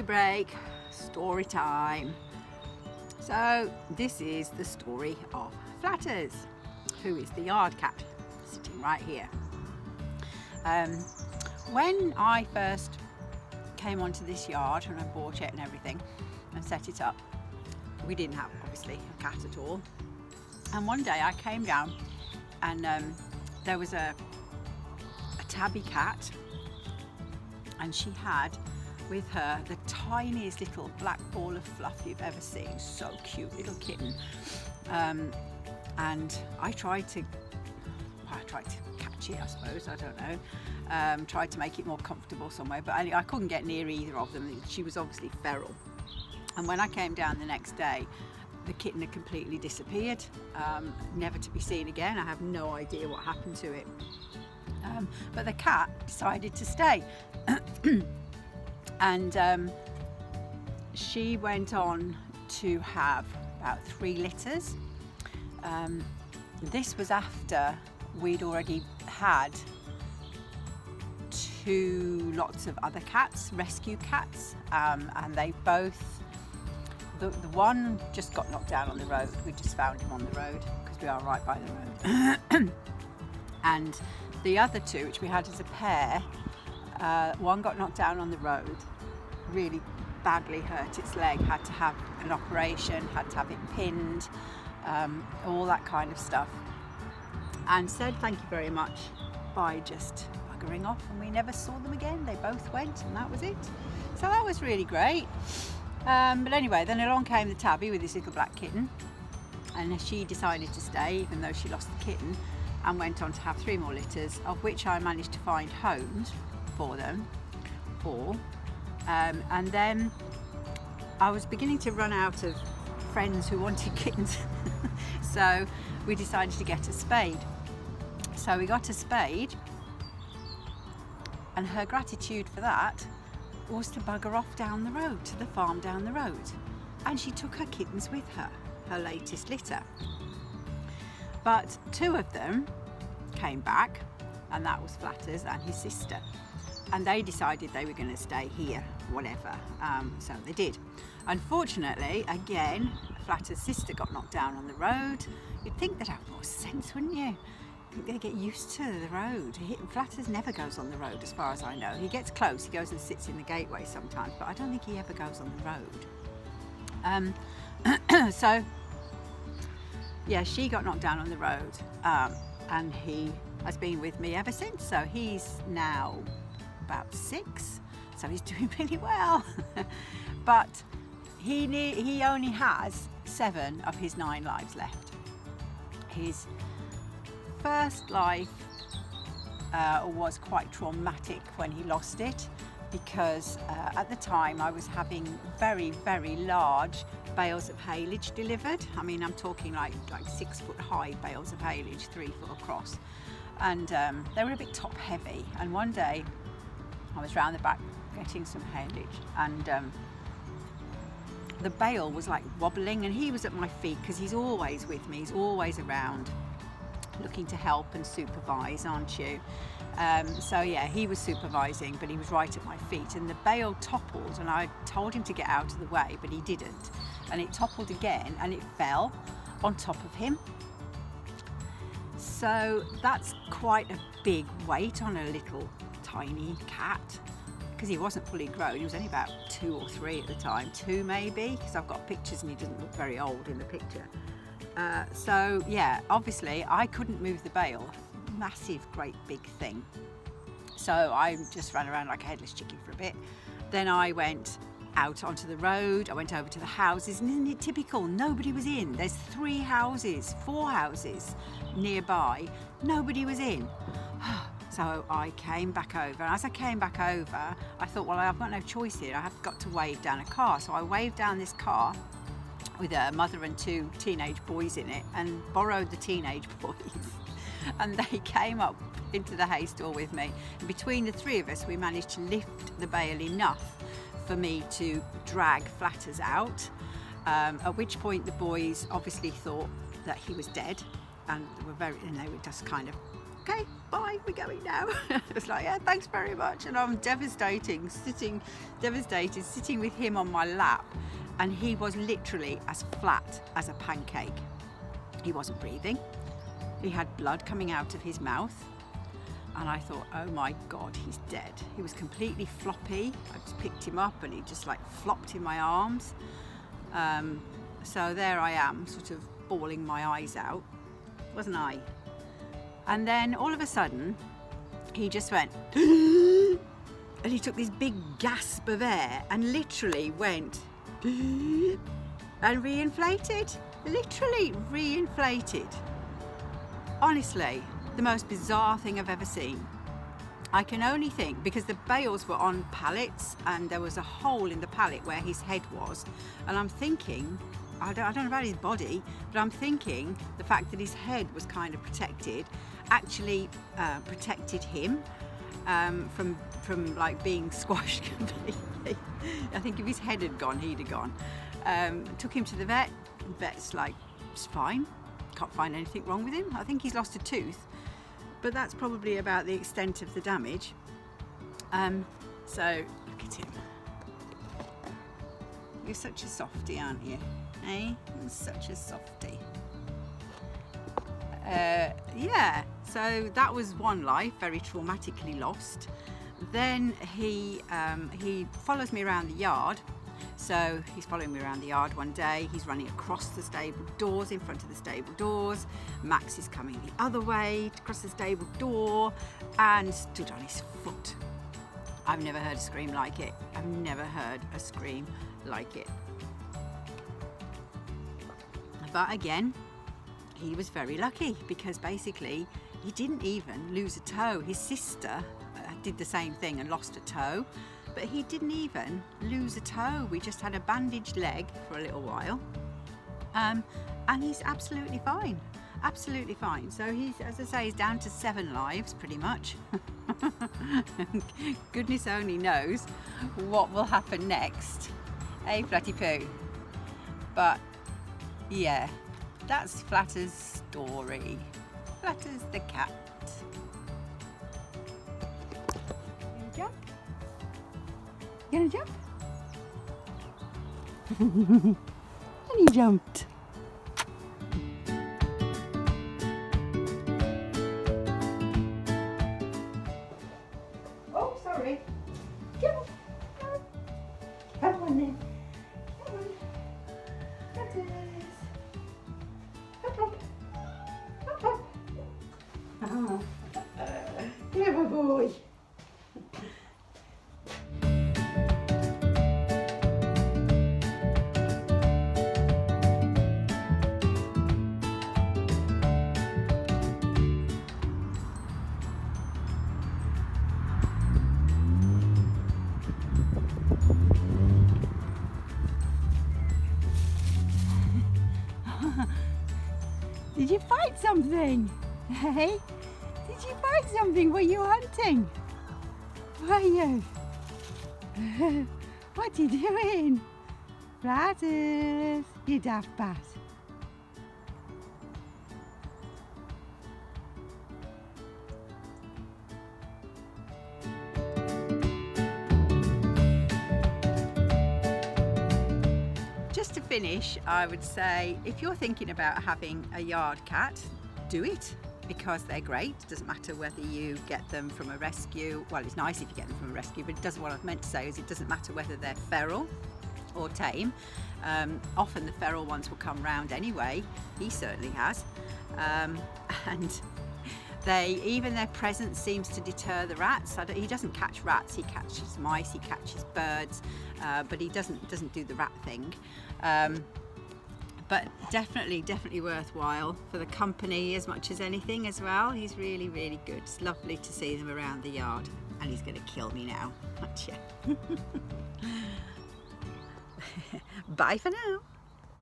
coffee break, story time. So this is the story of Flatters, who is the yard cat, sitting right here. When I first came onto this yard and I bought it and everything and set it up, we didn't have obviously a cat at all. And one day I came down and there was a tabby cat, and she had with her the tiniest little black ball of fluff you've ever seen. So cute little kitten. And I tried to catch it, I suppose, I don't know. Tried to make it more comfortable somewhere, but I couldn't get near either of them. She was obviously feral. And when I came down the next day, the kitten had completely disappeared, never to be seen again. I have no idea what happened to it. But the cat decided to stay. And she went on to have about 3 litters. This was after we'd already had 2 lots of other cats, rescue cats, and they both, the one just got knocked down on the road. We just found him on the road because we are right by the road. And the other 2, which we had as a pair, one got knocked down on the road, really badly hurt its leg, had to have an operation, had to have it pinned, all that kind of stuff, and said thank you very much by just buggering off, and we never saw them again. They both went, and that was it. So that was really great. But anyway, then along came the tabby with this little black kitten, and she decided to stay even though she lost the kitten, and went on to have 3 more litters, of which I managed to find homes for them all. And then I was beginning to run out of friends who wanted kittens. So we decided to get a spade. So we got a spade, and her gratitude for that was to bugger off down the road to the farm down the road. And she took her kittens with her, her latest litter. But 2 of them came back, and that was Flatters and his sister. And they decided they were going to stay here, whatever. So they did. Unfortunately, again, Flatters' sister got knocked down on the road. You'd think they'd have more sense, wouldn't you? They get used to the road. Flatters never goes on the road, as far as I know. He gets close, he goes and sits in the gateway sometimes, but I don't think he ever goes on the road. So, yeah, she got knocked down on the road, and he has been with me ever since. So he's now about 6, so he's doing really well. But he only has 7 of his 9 lives left. His first life was quite traumatic when he lost it, because at the time I was having very, very large bales of haylage delivered. I mean, I'm talking like 6 foot high bales of haylage, 3 foot across, and they were a bit top heavy. And one day I was round the back getting some haylage, and the bale was like wobbling, and he was at my feet because he's always with me, he's always around looking to help and supervise, aren't you? So yeah, he was supervising, but he was right at my feet, and the bale toppled, and I told him to get out of the way, but he didn't, and it toppled again, and it fell on top of him. So that's quite a big weight on a little tiny cat, because he wasn't fully grown. He was only about 2 or 3 at the time, 2 maybe, because I've got pictures and he doesn't look very old in the picture. So yeah, obviously I couldn't move the bale, massive, great big thing. So I just ran around like a headless chicken for a bit. Then I went out onto the road, I went over to the houses, and isn't it typical? Nobody was in. There's 3 houses, 4 houses nearby, nobody was in. So I came back over, and as I came back over, I thought, well, I've got no choice here, I have got to wave down a car. So I waved down this car with a mother and 2 teenage boys in it, and borrowed the teenage boys. And they came up into the hay store with me. And between the 3 of us, we managed to lift the bale enough for me to drag Flatters out, at which point the boys obviously thought that he was dead, and they were just kind of, okay, bye. we're going now. It's like, yeah, thanks very much. And I'm devastated, sitting with him on my lap. And he was literally as flat as a pancake. He wasn't breathing. He had blood coming out of his mouth. And I thought, oh my God, he's dead. He was completely floppy. I just picked him up and he just like flopped in my arms. So there I am, sort of bawling my eyes out, wasn't I? And then all of a sudden, he just went, and he took this big gasp of air and literally went, and reinflated, literally reinflated. Honestly, the most bizarre thing I've ever seen. I can only think, because the bales were on pallets and there was a hole in the pallet where his head was, and I'm thinking, I don't know about his body, but I'm thinking the fact that his head was kind of protected actually protected him from like being squashed completely. I think if his head had gone, he'd have gone. Took him to the vet. The vet's like, it's fine, can't find anything wrong with him. I think he's lost a tooth, but that's probably about the extent of the damage. So look at him. You're such a softie, aren't you? Eh? You're such a softie. Yeah, so that was one life, very traumatically lost. Then he follows me around the yard. So he's following me around the yard one day. He's running across the stable doors, in front of the stable doors. Max is coming the other way, across the stable door, and stood on his foot. I've never heard a scream like it. I've never heard a scream like it. But again, he was very lucky because basically he didn't even lose a toe. His sister did the same thing and lost a toe, but he didn't even lose a toe. We just had a bandaged leg for a little while, and he's absolutely fine. Absolutely fine. So he's, as I say, he's down to 7 lives pretty much. Goodness only knows what will happen next. Hey, Flatty Poo. But yeah, that's Flatter's story. Flatter's the cat. You gonna jump? You gonna jump? And he jumped. Oh, sorry. Come on. Come on then. Come on. Butters. Hop, hop. Hop, hop. Clever boy. Did you find something? Hey? Did you find something? Were you hunting? Were you? What are you doing? Flatters, you daft bat. Just to finish, I would say if you're thinking about having a yard cat, do it, because they're great. It doesn't matter whether you get them from a rescue. Well, it's nice if you get them from a rescue, but it doesn't. What I've meant to say is it doesn't matter whether they're feral or tame. Often the feral ones will come round anyway. He certainly has, and even their presence seems to deter the rats. He doesn't catch rats. He catches mice. He catches birds, but he doesn't do the rat thing. But definitely worthwhile for the company as much as anything as well. He's really, really good. It's lovely to see them around the yard. And he's going to kill me now, aren't you? Bye for now.